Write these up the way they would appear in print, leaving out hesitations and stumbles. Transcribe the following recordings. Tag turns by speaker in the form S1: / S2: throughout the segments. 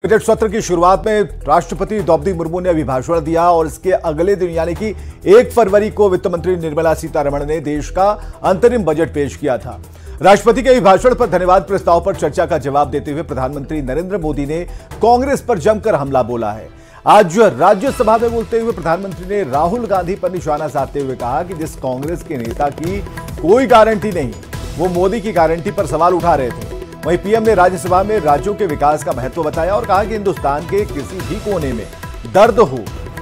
S1: Budget सत्र की शुरुआत में राष्ट्रपति द्रौपदी मुर्मू ने अभिभाषण दिया और इसके अगले दिन यानी कि 1 फरवरी को वित्त मंत्री निर्मला सीतारमण ने देश का अंतरिम बजट पेश किया था। राष्ट्रपति के अभिभाषण पर धन्यवाद प्रस्ताव पर चर्चा का जवाब देते हुए प्रधानमंत्री नरेंद्र मोदी ने कांग्रेस पर जमकर हमला बोला है। आज राज्यसभा में बोलते हुए प्रधानमंत्री ने राहुल गांधी पर निशाना साधते हुए कहा कि जिस कांग्रेस के नेता की कोई गारंटी नहीं, वो मोदी की गारंटी पर सवाल उठा रहे थे। वहीं पीएम ने राज्यसभा में राज्यों के विकास का महत्व बताया और कहा कि हिंदुस्तान के किसी भी कोने में दर्द हो,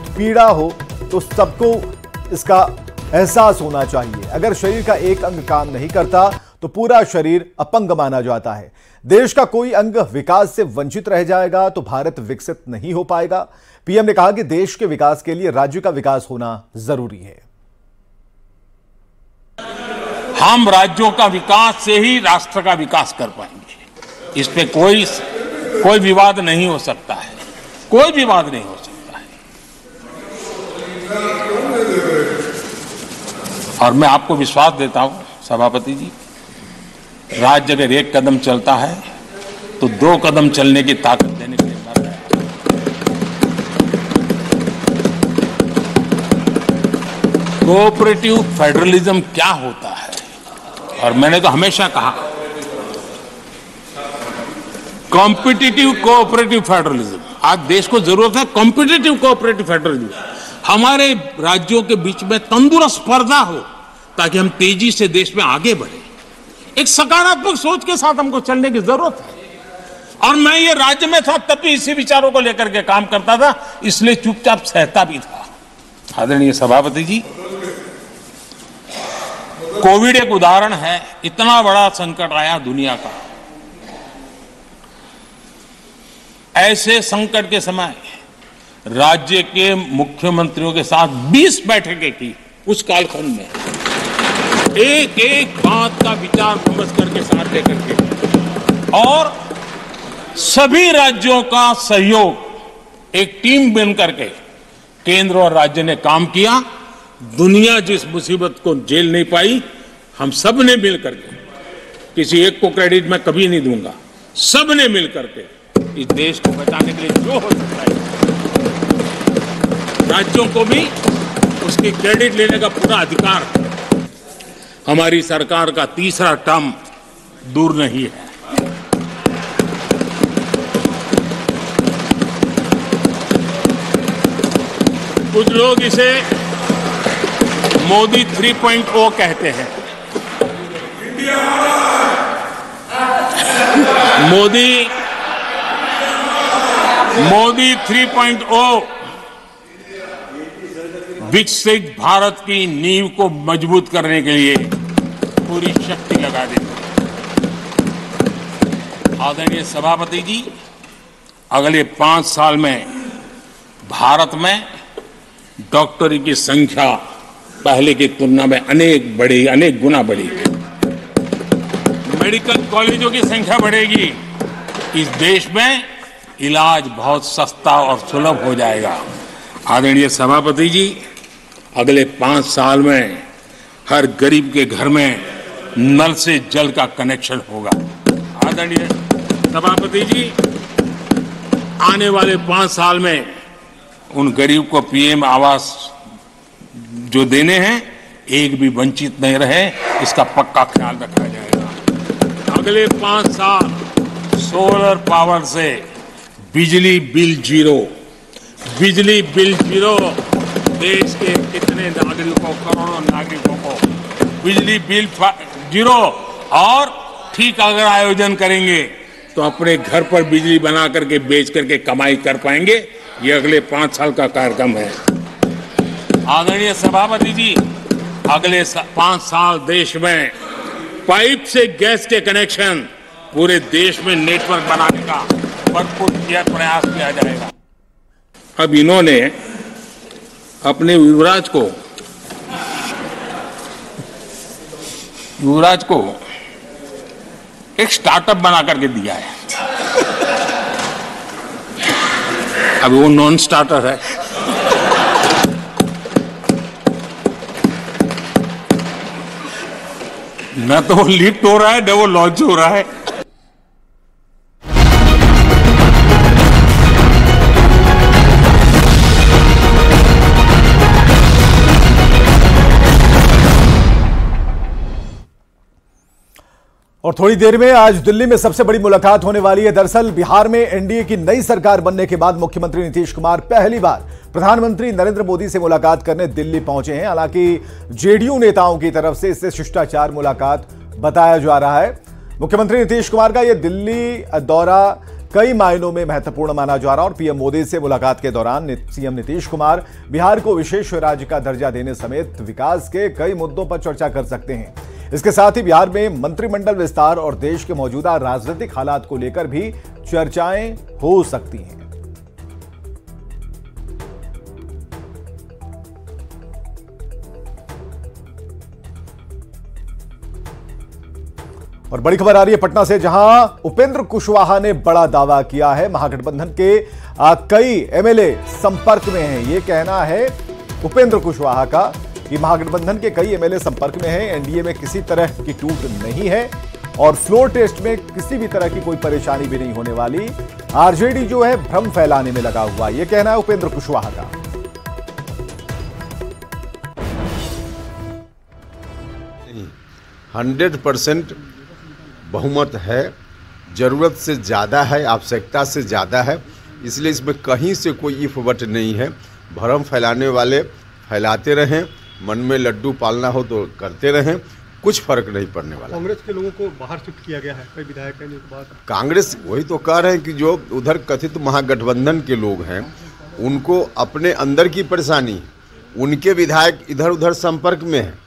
S1: पीड़ा हो तो सबको इसका एहसास होना चाहिए। अगर शरीर का एक अंग काम नहीं करता तो पूरा शरीर अपंग माना जाता है। देश का कोई अंग विकास से वंचित रह जाएगा तो भारत विकसित नहीं हो पाएगा। पीएम ने कहा कि देश के विकास के लिए राज्य का विकास होना जरूरी है।
S2: हम राज्यों का विकास से ही राष्ट्र का विकास कर पाएंगे। इस पे कोई विवाद नहीं हो सकता है, कोई विवाद नहीं हो सकता है। और मैं आपको विश्वास देता हूं सभापति जी, राज्य अगर 1 कदम चलता है तो 2 कदम चलने की ताकत देने के लिए मर रहा है। कोऑपरेटिव फेडरलिज्म क्या होता है, और मैंने तो हमेशा कहा कॉम्पिटिटिव कोऑपरेटिव फेडरलिज्म। आज देश को जरूरत है कॉम्पिटिटिव कोऑपरेटिव फेडरलिज्म। हमारे राज्यों के बीच में तंदुरुस्त स्पर्धा हो ताकि हम तेजी से देश में आगे बढ़े। एक सकारात्मक सोच के साथ हमको चलने की जरूरत है। और मैं ये राज्य में था तब भी इसी विचारों को लेकर के काम करता था, इसलिए चुपचाप सहता भी था। आदरणीय सभापति जी, कोविड एक उदाहरण है। इतना बड़ा संकट आया दुनिया का, ऐसे संकट के समय राज्य के मुख्यमंत्रियों के साथ 20 बैठकें की। उस कालखंड में एक एक बात का विचार विमर्श करके साथ लेकर के, और सभी राज्यों का सहयोग एक टीम बन करके केंद्र और राज्य ने काम किया। दुनिया जिस मुसीबत को झेल नहीं पाई, हम सब ने मिल करके, किसी एक को क्रेडिट मैं कभी नहीं दूंगा, सब ने मिल करके इस देश को बचाने के लिए जो हो सकता है, राज्यों को भी उसकी क्रेडिट लेने का पूरा अधिकार है। हमारी सरकार का तीसरा टर्म दूर नहीं है। कुछ लोग इसे मोदी 3.0 कहते हैं। मोदी 3.0 विकसित भारत की नींव को मजबूत करने के लिए पूरी शक्ति लगा देते। आदरणीय सभापति जी, अगले 5 साल में भारत में डॉक्टरी की संख्या पहले की तुलना में अनेक गुना बढ़ेगी। मेडिकल कॉलेजों की संख्या बढ़ेगी। इस देश में इलाज बहुत सस्ता और सुलभ हो जाएगा। आदरणीय सभापति जी, अगले 5 साल में हर गरीब के घर में नल से जल का कनेक्शन होगा। आदरणीय सभापति जी, आने वाले 5 साल में उन गरीब को पीएम आवास जो देने हैं, एक भी वंचित नहीं रहे, इसका पक्का ख्याल रखा जाएगा। अगले 5 साल सोलर पावर से बिजली बिल जीरो। देश के कितने नागरिकों, करोड़ों नागरिकों को बिजली बिल जीरो। और ठीक अगर आयोजन करेंगे तो अपने घर पर बिजली बना करके बेच करके कमाई कर पाएंगे। ये अगले 5 साल का कार्यक्रम है। आदरणीय सभापति जी, अगले 5 साल देश में पाइप से गैस के कनेक्शन पूरे देश में नेटवर्क बनाने का भरपूर प्रयास किया जाएगा। अब इन्होंने अपने युवराज को एक स्टार्टअप बना करके दिया है। अब वो नॉन स्टार्टर है। न तो वो लिफ्ट हो रहा है, न वो लॉन्च हो रहा है।
S1: और थोड़ी देर में आज दिल्ली में सबसे बड़ी मुलाकात होने वाली है। दरअसल बिहार में एनडीए की नई सरकार बनने के बाद मुख्यमंत्री नीतीश कुमार पहली बार प्रधानमंत्री नरेंद्र मोदी से मुलाकात करने दिल्ली पहुंचे हैं। हालांकि जेडीयू नेताओं की तरफ से इसे शिष्टाचार मुलाकात बताया जा रहा है। मुख्यमंत्री नीतीश कुमार का यह दिल्ली दौरा कई मायनों में महत्वपूर्ण माना जा रहा है और पीएम मोदी से मुलाकात के दौरान सीएम नीतीश कुमार बिहार को विशेष राज्य का दर्जा देने समेत विकास के कई मुद्दों पर चर्चा कर सकते हैं। इसके साथ ही बिहार में मंत्रिमंडल विस्तार और देश के मौजूदा राजनीतिक हालात को लेकर भी चर्चाएं हो सकती हैं। और बड़ी खबर आ रही है पटना से, जहां उपेंद्र कुशवाहा ने बड़ा दावा किया है। महागठबंधन के कई एमएलए संपर्क में हैं। यह कहना है उपेंद्र कुशवाहा का कि महागठबंधन के कई एमएलए संपर्क में हैं। एनडीए में किसी तरह की टूट नहीं है और फ्लोर टेस्ट में किसी भी तरह की कोई परेशानी भी नहीं होने वाली। आरजेडी जो है भ्रम फैलाने में लगा हुआ, यह कहना है उपेंद्र कुशवाहा का।
S3: 100% बहुमत है, जरूरत से ज़्यादा है, आवश्यकता से ज़्यादा है, इसलिए इसमें कहीं से कोई इफ बट नहीं है। भ्रम फैलाने वाले फैलाते रहें, मन में लड्डू पालना हो तो करते रहें, कुछ फर्क नहीं पड़ने वाला।
S4: कांग्रेस के लोगों को बाहर शिफ्ट किया गया है, कई विधायक कहने के बाद।
S3: कांग्रेस वही तो कह रहे हैं कि जो उधर कथित महागठबंधन के लोग हैं उनको अपने अंदर की परेशानी, उनके विधायक इधर उधर संपर्क में हैं,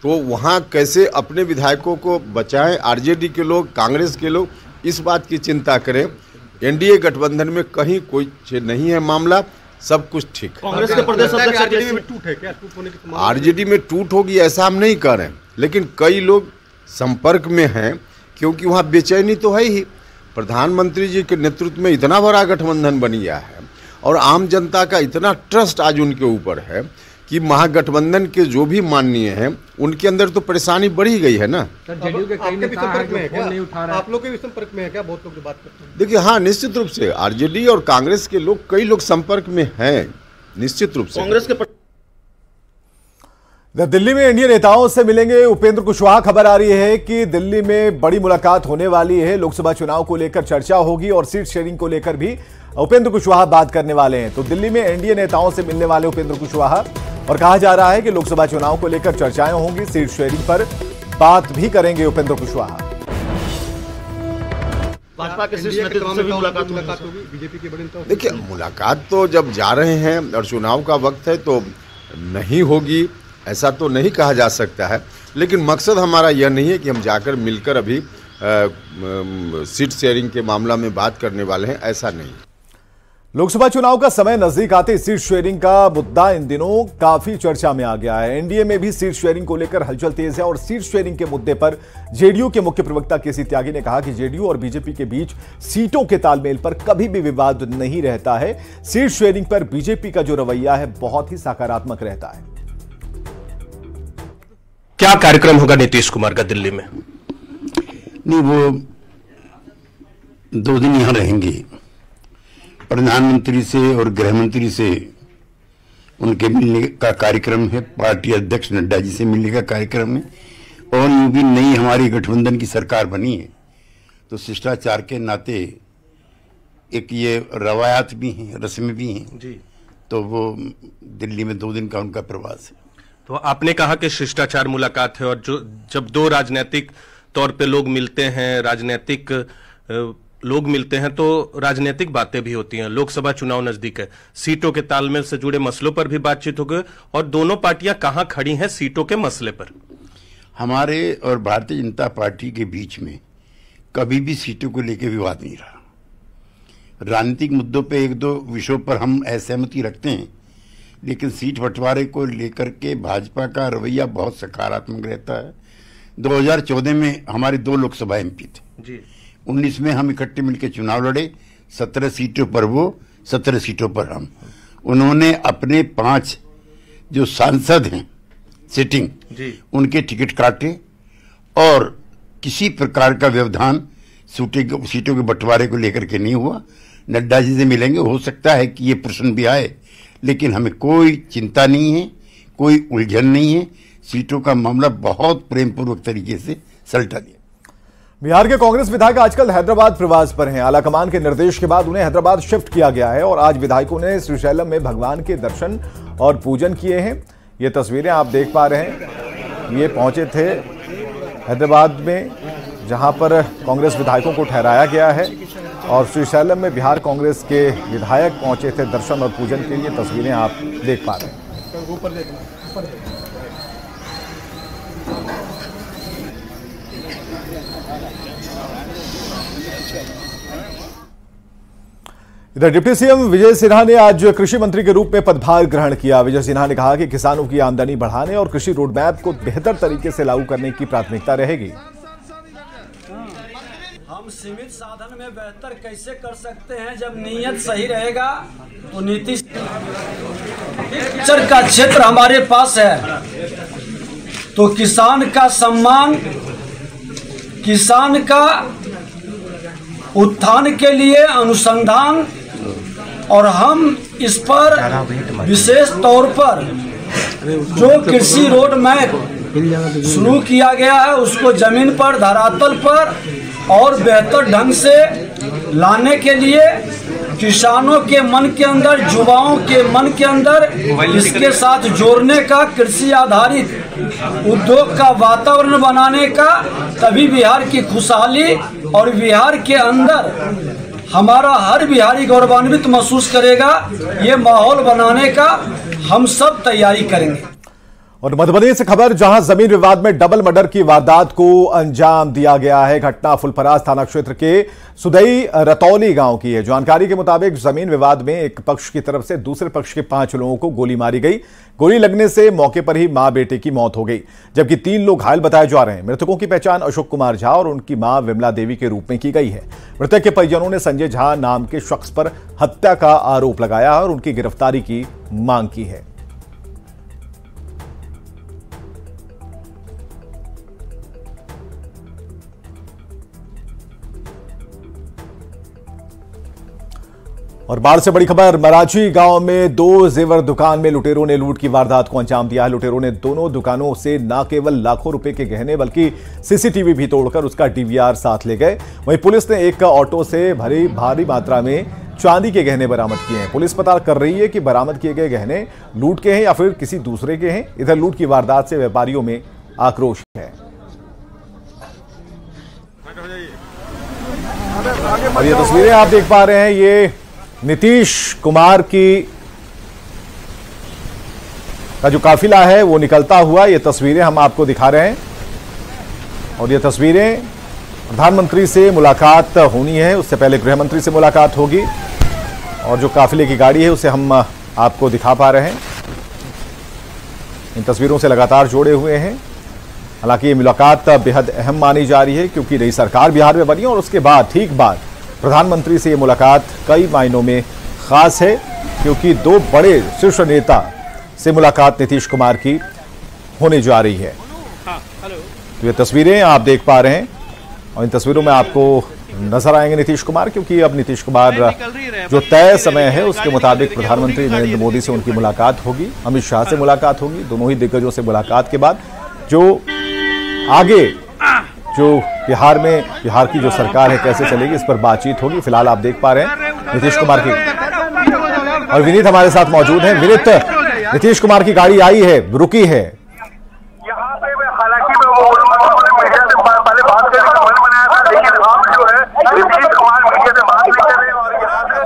S3: तो वहाँ कैसे अपने विधायकों को बचाएं। आरजेडी के लोग, कांग्रेस के लोग इस बात की चिंता करें। एनडीए गठबंधन में कहीं कोई नहीं है मामला, सब कुछ ठीक है।
S4: कांग्रेस के प्रदेश अध्यक्ष आरजेडी में टूट है क्या? टूट होने की
S3: आरजेडी में टूट होगी ऐसा हम नहीं कह रहे हैं, लेकिन कई लोग संपर्क में हैं क्योंकि वहाँ बेचैनी तो है ही। प्रधानमंत्री जी के नेतृत्व में इतना बड़ा गठबंधन बन गया है और आम जनता का इतना ट्रस्ट आज उनके ऊपर है कि महागठबंधन के जो भी माननीय हैं उनके अंदर तो परेशानी बढ़ी गई है ना।
S4: जेडीयू के कई नेता संपर्क में है क्या? नहीं उठा रहे, आप लोग के भी संपर्क में है क्या? बहुत लोग बात करते हैं।
S3: देखिए, हाँ, निश्चित रूप से आरजेडी और कांग्रेस के लोग, कई लोग संपर्क में हैं, निश्चित रूप से।
S4: कांग्रेस के
S1: दिल्ली में एनडीए नेताओं से मिलेंगे उपेंद्र कुशवाहा। खबर आ रही है कि दिल्ली में बड़ी मुलाकात होने वाली है। लोकसभा चुनाव को लेकर चर्चा होगी और सीट शेयरिंग को लेकर भी उपेंद्र कुशवाहा बात करने वाले हैं। तो दिल्ली में एनडीए नेताओं से मिलने वाले उपेंद्र कुशवाहा, और कहा जा रहा है कि लोकसभा चुनाव को लेकर चर्चाएं होंगी, सीट शेयरिंग पर बात भी करेंगे उपेंद्र कुशवाहा।
S4: भाजपा के शीर्ष नेतृत्व से भी मुलाकात होगी, बीजेपी के बड़े नेताओं।
S3: देखिए, मुलाकात तो जब जा रहे हैं और चुनाव का वक्त है तो नहीं होगी ऐसा तो नहीं कहा जा सकता है, लेकिन मकसद हमारा यह नहीं है कि हम जाकर मिलकर अभी सीट शेयरिंग के मामला में बात करने वाले हैं, ऐसा नहीं।
S1: लोकसभा चुनाव का समय नजदीक आते सीट शेयरिंग का मुद्दा इन दिनों काफी चर्चा में आ गया है। एनडीए में भी सीट शेयरिंग को लेकर हलचल तेज है और सीट शेयरिंग के मुद्दे पर जेडीयू के मुख्य प्रवक्ता केसी त्यागी ने कहा कि जेडीयू और बीजेपी के बीच सीटों के तालमेल पर कभी भी विवाद नहीं रहता है। सीट शेयरिंग पर बीजेपी का जो रवैया है बहुत ही सकारात्मक रहता है।
S5: क्या कार्यक्रम होगा नीतीश कुमार का दिल्ली में?
S6: नहीं, वो 2 दिन यहां रहेंगे। प्रधानमंत्री से और गृह मंत्री से उनके मिलने का कार्यक्रम है, पार्टी अध्यक्ष नड्डा जी से मिलने का कार्यक्रम है, और यूं भी नई हमारी गठबंधन की सरकार बनी है तो शिष्टाचार के नाते एक ये रवायात भी हैं, रस्में भी हैं जी। तो वो दिल्ली में 2 दिन का उनका प्रवास है।
S5: तो आपने कहा कि शिष्टाचार मुलाकात है, और जो जब 2 राजनीतिक तौर पे लोग मिलते हैं, राजनीतिक लोग मिलते हैं तो राजनीतिक बातें भी होती हैं। लोकसभा चुनाव नजदीक है, सीटों के तालमेल से जुड़े मसलों पर भी बातचीत होगी, और दोनों पार्टियां कहां खड़ी हैं सीटों के मसले पर?
S6: हमारे और भारतीय जनता पार्टी के बीच में कभी भी सीटों को लेकर विवाद नहीं रहा। राजनीतिक मुद्दों पे 1-2 विषयों पर हम असहमति रखते हैं, लेकिन सीट बंटवारे को लेकर के भाजपा का रवैया बहुत सकारात्मक रहता है। 2014 में हमारे 2 लोकसभा एमपी थे जी। 19 में हम इकट्ठे मिलकर चुनाव लड़े, 17 सीटों पर वो, 17 सीटों पर हम। उन्होंने अपने 5 जो सांसद हैं सिटिंग जी, उनके टिकट काटे और किसी प्रकार का व्यवधान सीटों के बंटवारे को लेकर के नहीं हुआ। नड्डा जी से मिलेंगे, हो सकता है कि ये प्रश्न भी आए, लेकिन हमें कोई चिंता नहीं है, कोई उलझन नहीं है। सीटों का मामला बहुत प्रेमपूर्वक तरीके से सलटा दिया।
S1: बिहार के कांग्रेस विधायक आजकल हैदराबाद प्रवास पर हैं। आलाकमान के निर्देश के बाद उन्हें हैदराबाद शिफ्ट किया गया है और आज विधायकों ने श्रीशैलम में भगवान के दर्शन और पूजन किए हैं। ये तस्वीरें आप देख पा रहे हैं। ये पहुंचे थे हैदराबाद में, जहां पर कांग्रेस विधायकों को ठहराया गया है और श्रीशैलम में बिहार कांग्रेस के विधायक पहुंचे थे दर्शन और पूजन के लिए। तस्वीरें आप देख पा रहे हैं। इधर डिप्टी सीएम विजय सिन्हा ने आज कृषि मंत्री के रूप में पदभार ग्रहण किया। विजय सिन्हा ने कहा कि किसानों की आमदनी बढ़ाने और कृषि रोडमैप को बेहतर तरीके से लागू करने की प्राथमिकता रहेगी।
S7: हम सीमित साधन में बेहतर कैसे कर सकते हैं, जब नीयत सही रहेगा तो नीति का क्षेत्र हमारे पास है तो किसान का सम्मान, किसान का उत्थान के लिए अनुसंधान, और हम इस पर विशेष तौर पर जो कृषि रोड मैप शुरू किया गया है उसको जमीन पर, धरातल पर और बेहतर ढंग से लाने के लिए किसानों के मन के अंदर, युवाओं के मन के अंदर इसके साथ जोड़ने का, कृषि आधारित उद्योग का वातावरण बनाने का, तभी बिहार की खुशहाली और बिहार के अंदर हमारा हर बिहारी गौरवान्वित महसूस करेगा। ये माहौल बनाने का हम सब तैयारी करेंगे।
S1: और मधुबनी से खबर, जहां जमीन विवाद में डबल मर्डर की वारदात को अंजाम दिया गया है। घटना फुलपरास थाना क्षेत्र के सुदई रतौली गांव की है। जानकारी के मुताबिक जमीन विवाद में एक पक्ष की तरफ से दूसरे पक्ष के 5 लोगों को गोली मारी गई। गोली लगने से मौके पर ही मां बेटे की मौत हो गई, जबकि 3 लोग घायल बताए जा रहे हैं। मृतकों की पहचान अशोक कुमार झा और उनकी मां विमला देवी के रूप में की गई है। मृतक के परिजनों ने संजय झा नाम के शख्स पर हत्या का आरोप लगाया और उनकी गिरफ्तारी की मांग की है। और बाढ़ से बड़ी खबर, मराठी गांव में 2 जेवर दुकान में लुटेरों ने लूट की वारदात को अंजाम दिया है। लुटेरों ने दोनों दुकानों से न केवल लाखों रुपए के गहने बल्कि सीसीटीवी भी तोड़कर उसका डीवीआर साथ ले गए। वहीं पुलिस ने एक ऑटो से भरी भारी मात्रा में चांदी के गहने बरामद किए हैं। पुलिस पता कर रही है कि बरामद किए गए गहने लूट के हैं या फिर किसी दूसरे के हैं। इधर लूट की वारदात से व्यापारियों में आक्रोश है। और ये तस्वीरें आप देख पा रहे हैं, ये नीतीश कुमार का जो काफिला है वो निकलता हुआ, ये तस्वीरें हम आपको दिखा रहे हैं। और ये तस्वीरें प्रधानमंत्री से मुलाकात होनी है, उससे पहले गृह मंत्री से मुलाकात होगी। और जो काफिले की गाड़ी है उसे हम आपको दिखा पा रहे हैं। इन तस्वीरों से लगातार जुड़े हुए हैं। हालांकि ये मुलाकात बेहद अहम मानी जा रही है क्योंकि नई सरकार बिहार में बनी और उसके बाद ठीक बाद प्रधानमंत्री से ये मुलाकात कई मायनों में खास है, क्योंकि 2 बड़े शीर्ष नेता से मुलाकात नीतीश कुमार की होने जा रही है। तो ये तस्वीरें आप देख पा रहे हैं और इन तस्वीरों में आपको नजर आएंगे नीतीश कुमार, क्योंकि अब नीतीश कुमार जो तय समय है उसके मुताबिक प्रधानमंत्री नरेंद्र मोदी से उनकी मुलाकात होगी, अमित शाह से मुलाकात होगी। दोनों ही दिग्गजों से मुलाकात के बाद जो आगे जो बिहार की जो सरकार है कैसे चलेगी, इस पर बातचीत होगी। फिलहाल आप देख पा रहे हैं नीतीश कुमार की, और विनीत हमारे साथ मौजूद हैं। विनीत, नीतीश कुमार की गाड़ी आई है, रुकी है।
S8: यहाँ पे हालांकि मीडिया से पहले बात करने का मन बनाया था, लेकिन अब जो है नीतीश कुमार मीडिया से बात नहीं कर रहे और यहाँ से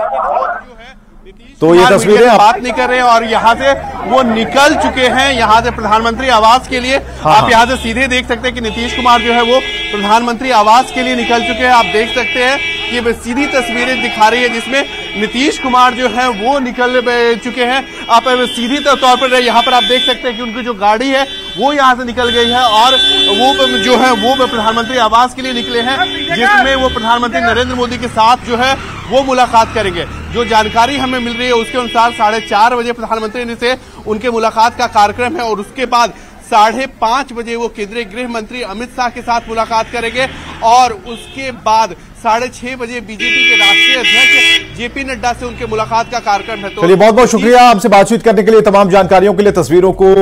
S1: तो ये तस्वीरें
S9: बात नहीं कर रहे हैं और यहाँ से वो निकल चुके हैं, यहाँ से प्रधानमंत्री आवास के लिए। आप यहाँ से सीधे देख सकते हैं कि नीतीश कुमार जो है वो प्रधानमंत्री आवास के लिए निकल चुके हैं। आप देख सकते हैं कि सीधी तस्वीरें दिखा रही है जिसमें नीतीश कुमार जो है वो निकल चुके हैं। आप सीधी तौर पर यहाँ पर आप देख सकते हैं कि उनकी जो गाड़ी है वो यहाँ से निकल गई है और वो जो है वो प्रधानमंत्री आवास के लिए निकले हैं, जिसमें वो प्रधानमंत्री नरेंद्र मोदी के साथ जो है वो मुलाकात करेंगे। जो जानकारी हमें मिल रही है उसके अनुसार 4:30 बजे प्रधानमंत्री से उनके मुलाकात का कार्यक्रम है और उसके बाद 5:30 बजे वो केंद्रीय गृह मंत्री अमित शाह के साथ मुलाकात करेंगे और उसके बाद 6:30 बजे बीजेपी के राष्ट्रीय अध्यक्ष जेपी नड्डा से उनके मुलाकात का कार्यक्रम है। तो
S1: चलिए, बहुत बहुत शुक्रिया हमसे बातचीत करने के लिए, तमाम जानकारियों के लिए, तस्वीरों को